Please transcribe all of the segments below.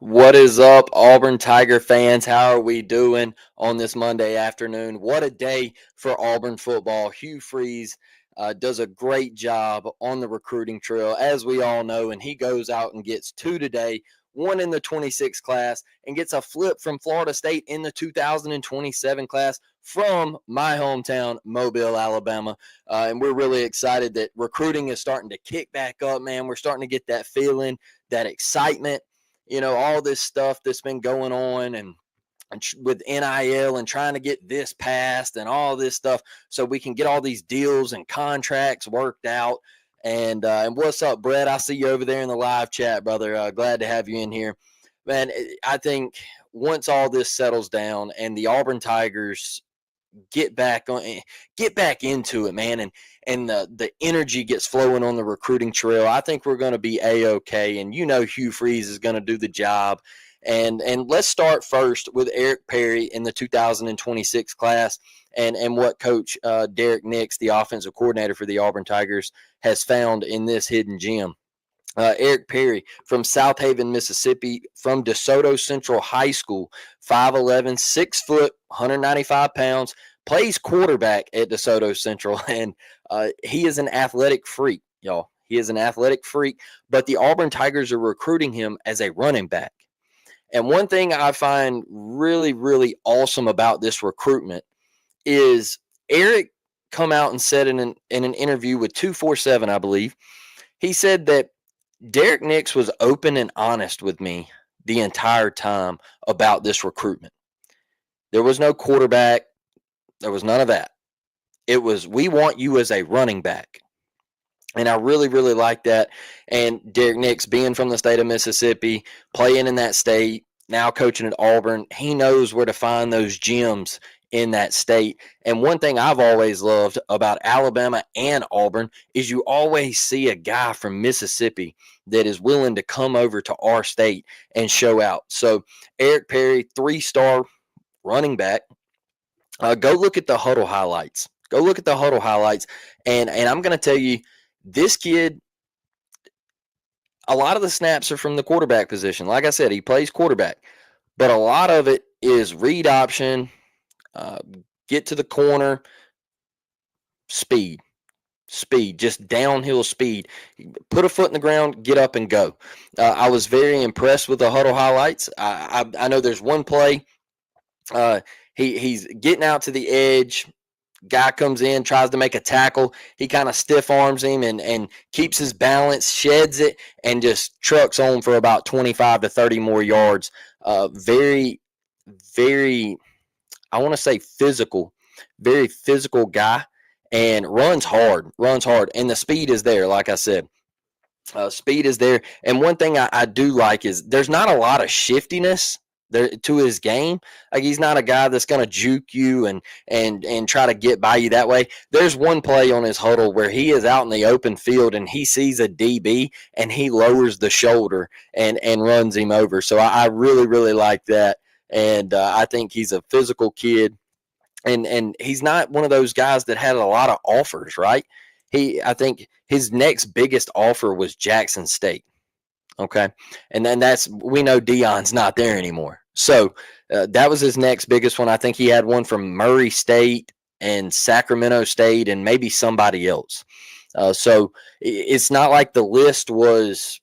What is up, Auburn Tiger fans? How are we doing on this Monday afternoon? What a day for Auburn football. Hugh Freeze does a great job on the recruiting trail, as we all know, and he goes out and gets two today, one in the 26 class, and gets a flip from Florida State in the 2027 class from my hometown, Mobile, Alabama. And we're really excited that recruiting is starting to kick back up, man. We're starting to get that feeling, that excitement, all this stuff that's been going on and with NIL and trying to get this passed and all this stuff so we can get all these deals and contracts worked out. And what's up, Brett? I see you over there in the live chat, brother. Glad to have you in here. Man, I think once all this settles down and the Auburn Tigers get back into it, man, and the energy gets flowing on the recruiting trail, I think we're going to be a-okay. And Hugh Freeze is going to do the job. And let's start first with Eric Perry in the 2026 class and what Coach Derek Nix, the offensive coordinator for the Auburn Tigers, has found in this hidden gem. Eric Perry from South Haven, Mississippi, from DeSoto Central High School, 5'11", 6 foot, 195 pounds, plays quarterback at DeSoto Central, and he is an athletic freak, y'all. He is an athletic freak, but the Auburn Tigers are recruiting him as a running back. And one thing I find really, really awesome about this recruitment is Eric come out and said in an interview with 247, I believe, he said that Derek Nix was open and honest with me the entire time about this recruitment. There was no quarterback. There was none of that. It was, we want you as a running back. And I really, really like that. And Derek Nix, being from the state of Mississippi, playing in that state, now coaching at Auburn, he knows where to find those gems in that state. And one thing I've always loved about Alabama and Auburn is you always see a guy from Mississippi that is willing to come over to our state and show out. So Eric Perry, 3-star running back. Go look at the huddle highlights. Go look at the huddle highlights. And I'm going to tell you, this kid, a lot of the snaps are from the quarterback position. Like I said, he plays quarterback. But a lot of it is read option, get to the corner, speed, just downhill speed. Put a foot in the ground, get up and go. I was very impressed with the huddle highlights. I know there's one play. He's getting out to the edge. Guy comes in, tries to make a tackle. He kind of stiff arms him and keeps his balance, sheds it, and just trucks on for about 25 to 30 more yards. Very, very, I want to say physical, very physical guy, and runs hard. And the speed is there, like I said. Speed is there. And one thing I do like is there's not a lot of shiftiness there to his game. Like, he's not a guy that's going to juke you and try to get by you that way. There's one play on his huddle where he is out in the open field and he sees a DB and he lowers the shoulder and runs him over. So I really, really like that. And I think he's a physical kid. And he's not one of those guys that had a lot of offers, right? I think his next biggest offer was Jackson State. Okay. And then we know Deion's not there anymore. So that was his next biggest one. I think he had one from Murray State and Sacramento State and maybe somebody else. So it's not like the list was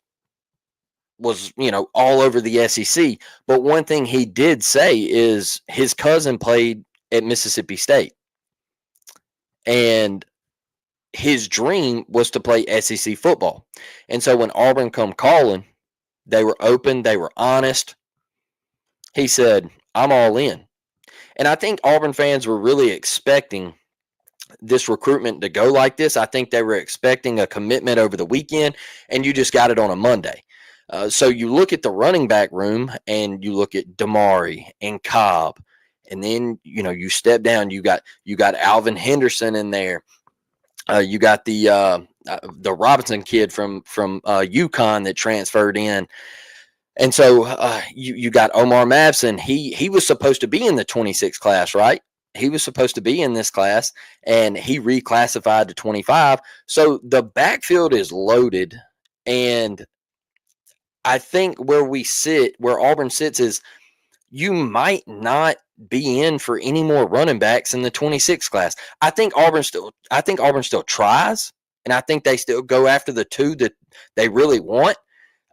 all over the SEC. But one thing he did say is his cousin played at Mississippi State. And his dream was to play SEC football. And so when Auburn come calling, they were open, they were honest. He said, I'm all in. And I think Auburn fans were really expecting this recruitment to go like this. I think they were expecting a commitment over the weekend, and you just got it on a Monday. So you look at the running back room, and you look at Damari and Cobb, and then you step down. You got Alvin Henderson in there. You got the Robinson kid from UConn that transferred in. And so you got Omar Mabson. He was supposed to be in the 26 class, right? He was supposed to be in this class, and he reclassified to 25. So the backfield is loaded, and I think where Auburn sits is you might not be in for any more running backs in the 26 class. I think Auburn still tries, and I think they still go after the two that they really want.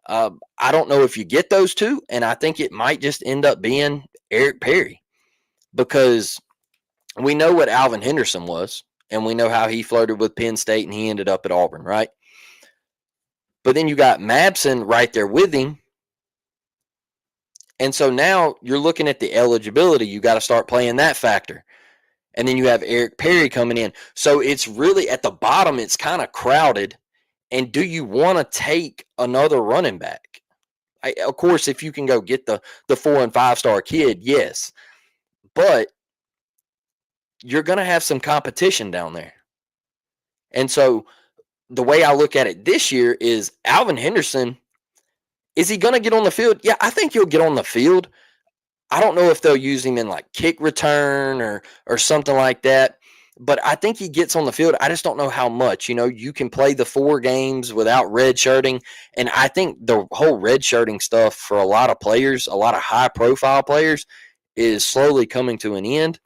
I don't know if you get those two, and I think it might just end up being Eric Perry, because we know what Alvin Henderson was, and we know how he flirted with Penn State and he ended up at Auburn, right? But then you got Mabson right there with him. And so now you're looking at the eligibility. You got to start playing that factor. And then you have Eric Perry coming in. So it's really at the bottom, it's kind of crowded. And do you want to take another running back? Of course, if you can go get the 4 and 5 star kid, yes. But you're going to have some competition down there. And so the way I look at it this year is Alvin Henderson, is he going to get on the field? Yeah, I think he'll get on the field. I don't know if they'll use him in like kick return or something like that, but I think he gets on the field. I just don't know how much. You know, you can play the 4 games without redshirting, and I think the whole redshirting stuff for a lot of players, a lot of high-profile players, is slowly coming to an end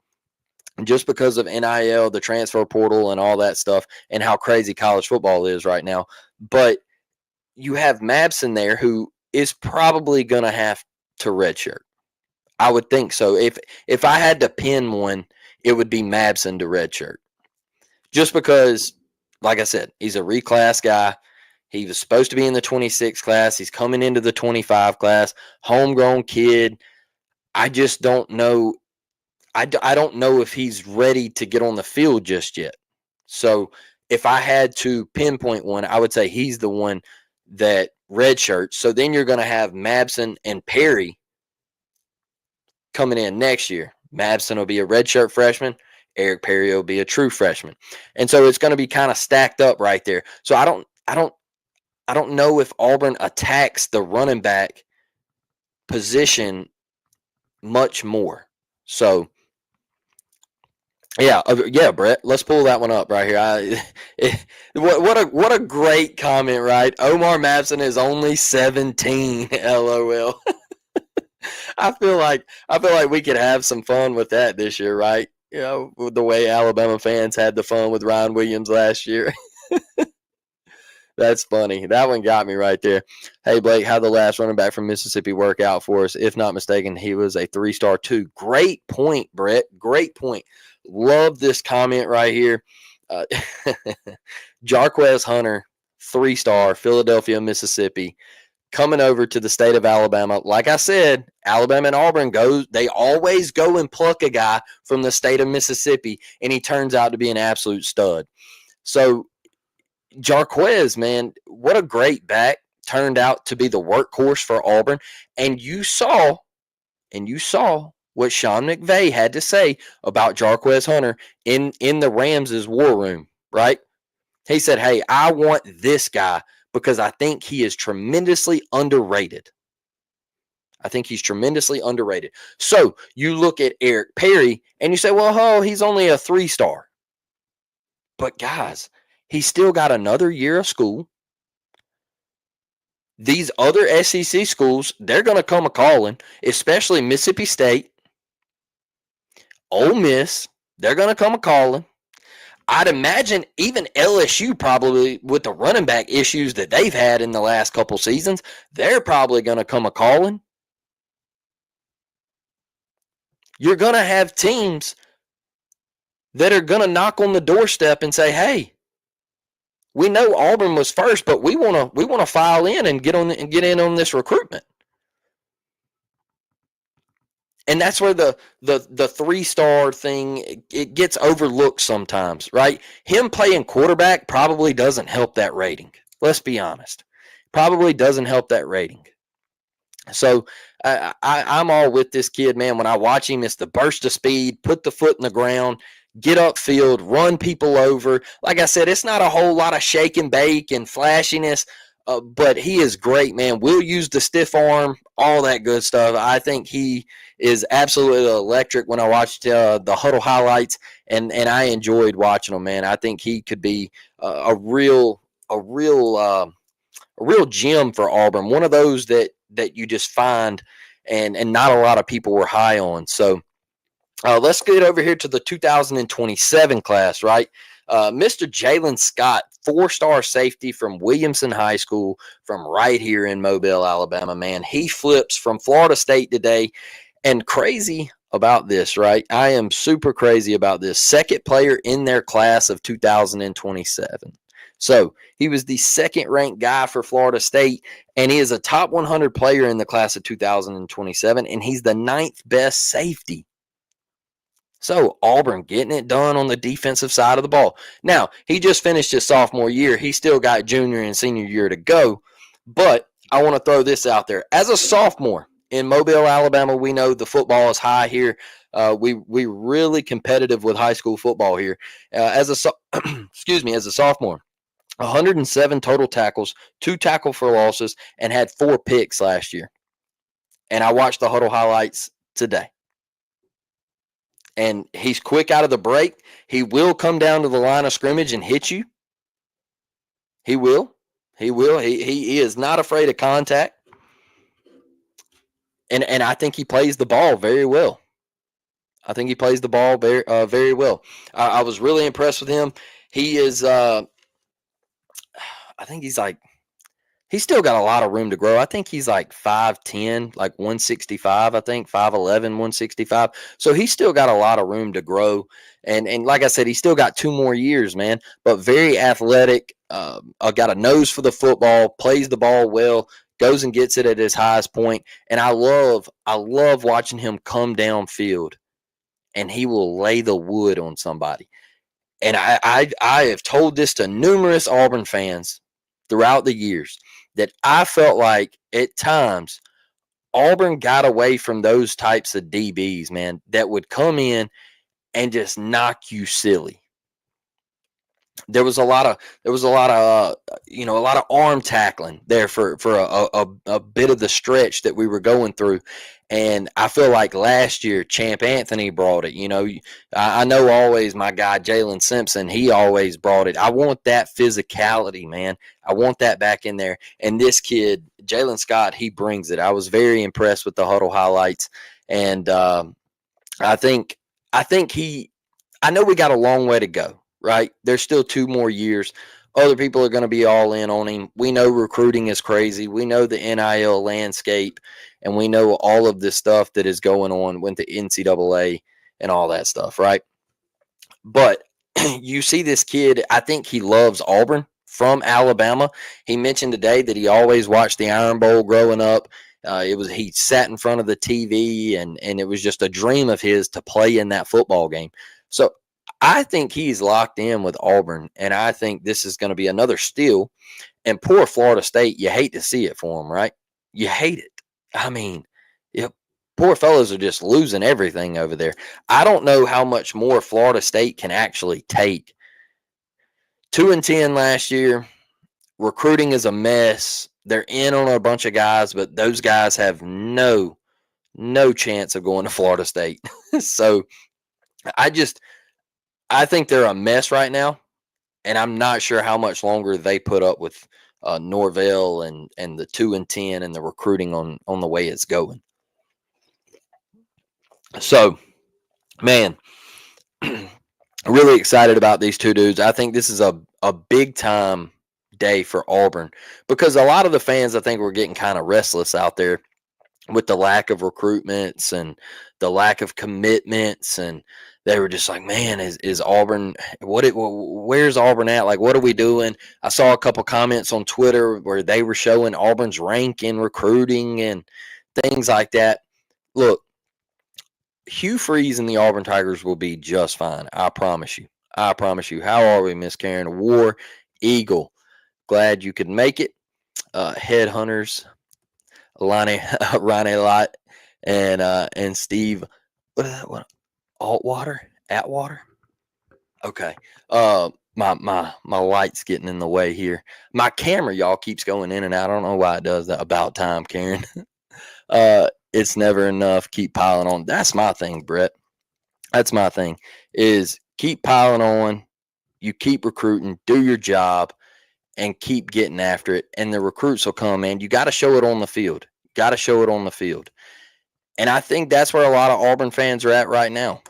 just because of NIL, the transfer portal, and all that stuff, and how crazy college football is right now. But you have Mabson there who is probably going to have to redshirt. I would think so. If I had to pin one, it would be Mabson to redshirt. Just because, like I said, he's a reclass guy. He was supposed to be in the 26 class. He's coming into the 25 class. Homegrown kid. I just don't know. I don't know if he's ready to get on the field just yet. So if I had to pinpoint one, I would say he's the one that redshirts. So then you're going to have Mabson and Perry coming in next year. Mabson will be a redshirt freshman. Eric Perry will be a true freshman. And so it's going to be kind of stacked up right there. So I don't know if Auburn attacks the running back position much more. So yeah, Brett. Let's pull that one up right here. What a great comment, right? Omar Mabson is only 17. LOL. I feel like we could have some fun with that this year, right? You know, with the way Alabama fans had the fun with Ryan Williams last year. That's funny. That one got me right there. Hey, Blake, how'd the last running back from Mississippi work out for us? If not mistaken, he was a 3-star too. Great point, Brett. Great point. Love this comment right here. Jarquez Hunter, 3-star, Philadelphia, Mississippi, coming over to the state of Alabama. Like I said, Alabama and Auburn they always go and pluck a guy from the state of Mississippi, and he turns out to be an absolute stud. So Jarquez, man, what a great back. Turned out to be the workhorse for Auburn. And you saw what Sean McVay had to say about Jarquez Hunter in the Rams' war room, right? He said, hey, I want this guy because I think he is tremendously underrated. I think he's tremendously underrated. So you look at Eric Perry and you say, well, he's only a 3-star. But guys, he's still got another year of school. These other SEC schools, they're going to come a-calling, especially Mississippi State, Ole Miss, they're going to come a-calling. I'd imagine even LSU probably, with the running back issues that they've had in the last couple seasons, they're probably going to come a-calling. You're going to have teams that are going to knock on the doorstep and say, hey, we know Auburn was first, but we want to file in and get in on this recruitment. And that's where the 3-star thing, it gets overlooked sometimes, right? Him playing quarterback probably doesn't help that rating. Let's be honest. Probably doesn't help that rating. So I'm all with this kid, man. When I watch him, it's the burst of speed, put the foot in the ground, get upfield, run people over. Like I said, it's not a whole lot of shake and bake and flashiness, but he is great, man. We'll use the stiff arm, all that good stuff. I think he is absolutely electric when I watched the Huddle highlights, and I enjoyed watching him, man. I think he could be a real real gem for Auburn. One of those that you just find, and not a lot of people were high on. So let's get over here to the 2027 class, right? Mr. Jaylen Scott, 4-star safety from Williamson High School, from right here in Mobile, Alabama. Man, he flips from Florida State today. And crazy about this, right? I am super crazy about this. Second player in their class of 2027. So he was the second ranked guy for Florida State, and he is a top 100 player in the class of 2027, and he's the ninth best safety. So Auburn getting it done on the defensive side of the ball. Now, he just finished his sophomore year. He still got junior and senior year to go. But I want to throw this out there. As a sophomore in Mobile, Alabama, we know the football is high here. We really competitive with high school football here. As a sophomore, 107 total tackles, 2 tackle for losses, and had 4 picks last year. And I watched the huddle highlights today. And he's quick out of the break. He will come down to the line of scrimmage and hit you. He will. He is not afraid of contact. And I think he plays the ball very well. Very well. I was really impressed with him. He is, I think he's still got a lot of room to grow. I think he's like 5'10", like 165, I think, 5'11", 165. So he's still got a lot of room to grow. And like I said, he's still got 2 more years, man. But very athletic, got a nose for the football, plays the ball well, goes and gets it at his highest point. And I love watching him come downfield, and he will lay the wood on somebody. And I have told this to numerous Auburn fans throughout the years, that I felt like at times Auburn got away from those types of DBs, man, that would come in and just knock you silly. There was a lot of arm tackling there for a bit of the stretch that we were going through. And I feel like last year, Champ Anthony brought it. I know always my guy, Jalen Simpson, he always brought it. I want that physicality, man. I want that back in there. And this kid, Jaylen Scott, he brings it. I was very impressed with the huddle highlights. And I know we got a long way to go, right? There's still 2 more years. Other people are going to be all in on him. We know recruiting is crazy. We know the NIL landscape, and we know all of this stuff that is going on with the NCAA and all that stuff, right? But you see this kid, I think he loves Auburn, from Alabama. He mentioned today that he always watched the Iron Bowl growing up. He sat in front of the TV, and it was just a dream of his to play in that football game. So I think he's locked in with Auburn, and I think this is going to be another steal. And poor Florida State, you hate to see it for them, right? You hate it. I mean, poor fellows are just losing everything over there. I don't know how much more Florida State can actually take. 2-10 last year. Recruiting is a mess. They're in on a bunch of guys, but those guys have no chance of going to Florida State. So I think they're a mess right now, and I'm not sure how much longer they put up with Norvell and the 2-10 and the recruiting on the way it's going. So, man, really excited about these 2 dudes. I think this is a big time day for Auburn, because a lot of the fans, I think, were getting kind of restless out there with the lack of recruitments and the lack of commitments, and they were just like, man, is Auburn, where's Auburn at? Like, what are we doing? I saw a couple comments on Twitter where they were showing Auburn's rank in recruiting and things like that. Look, Hugh Freeze and the Auburn Tigers will be just fine. I promise you. How are we, Miss Karen? War Eagle. Glad you could make it. Headhunters, Ronnie Lott, and Steve. What? Atwater. Okay. My light's getting in the way here. My camera, y'all, keeps going in and out. I don't know why it does that. About time, Karen. It's never enough. Keep piling on. That's my thing, Brett. That's my thing. Is keep piling on. You keep recruiting. Do your job. and keep getting after it, and the recruits will come, man. You got to show it on the field. Got to show it on the field. And I think that's where a lot of Auburn fans are at right now.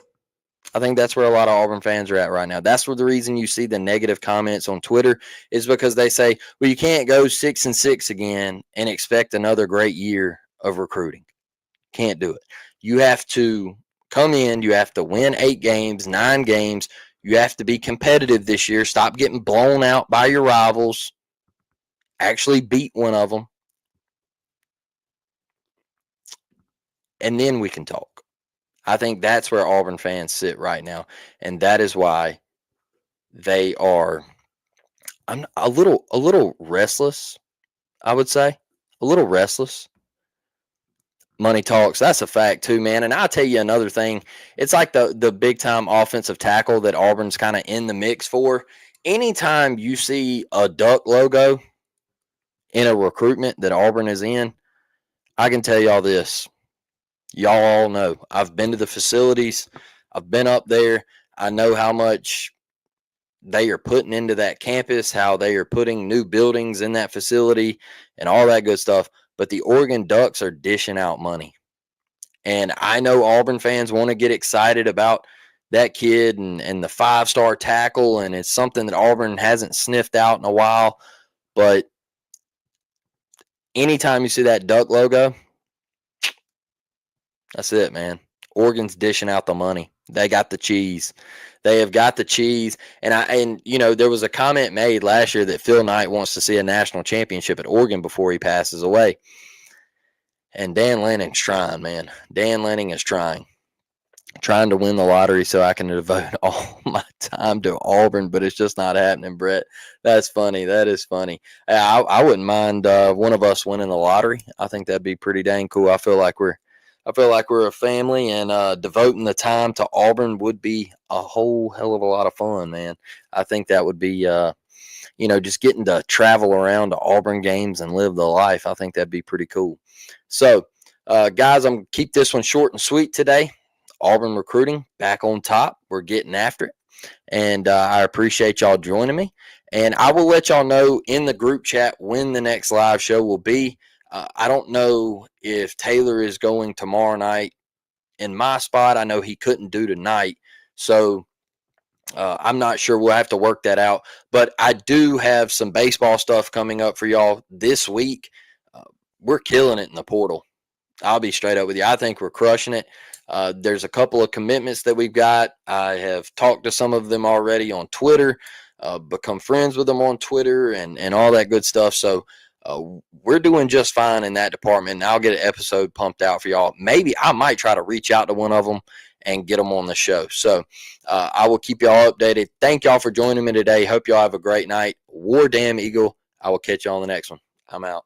That's where the reason you see the negative comments on Twitter is because they say, well, you can't go 6-6 again and expect another great year of recruiting. Can't do it. You have to come in, you have to win 8 games, 9 games. You have to be competitive this year. Stop getting blown out by your rivals. Actually beat one of them. And then we can talk. I think that's where Auburn fans sit right now. And that is why they are a little restless, I would say. A little restless. Money talks. That's a fact too, man. And I'll tell you another thing. It's like the big time offensive tackle that Auburn's kind of in the mix for. Anytime you see a duck logo in a recruitment that Auburn is in, I can tell y'all this. Y'all all know. I've been to the facilities. I've been up there. I know how much they are putting into that campus, how they are putting new buildings in that facility and all that good stuff. But the Oregon Ducks are dishing out money. And I know Auburn fans want to get excited about that kid and the 5-star tackle, and it's something that Auburn hasn't sniffed out in a while. But anytime you see that Duck logo, that's it, man. Oregon's dishing out the money. They got the cheese. They have got the cheese. And there was a comment made last year that Phil Knight wants to see a national championship at Oregon before he passes away. And Dan Lanning's trying, man. Dan Lanning is trying to win the lottery so I can devote all my time to Auburn, but it's just not happening, Brett. That's funny. That is funny. I wouldn't mind one of us winning the lottery. I think that'd be pretty dang cool. I feel like we're a family, and devoting the time to Auburn would be a whole hell of a lot of fun, man. I think that would be, just getting to travel around to Auburn games and live the life. I think that'd be pretty cool. So, guys, I'm going to keep this one short and sweet today. Auburn recruiting back on top. We're getting after it. And I appreciate y'all joining me. And I will let y'all know in the group chat when the next live show will be. I don't know if Taylor is going tomorrow night in my spot. I know he couldn't do tonight. So I'm not sure. We'll have to work that out. But I do have some baseball stuff coming up for y'all this week. We're killing it in the portal. I'll be straight up with you. I think we're crushing it. There's a couple of commitments that we've got. I have talked to some of them already on Twitter, become friends with them on Twitter and all that good stuff. So we're doing just fine in that department. And I'll get an episode pumped out for y'all. Maybe I might try to reach out to one of them and get them on the show. So I will keep y'all updated. Thank y'all for joining me today. Hope y'all have a great night. War Damn Eagle. I will catch y'all on the next one. I'm out.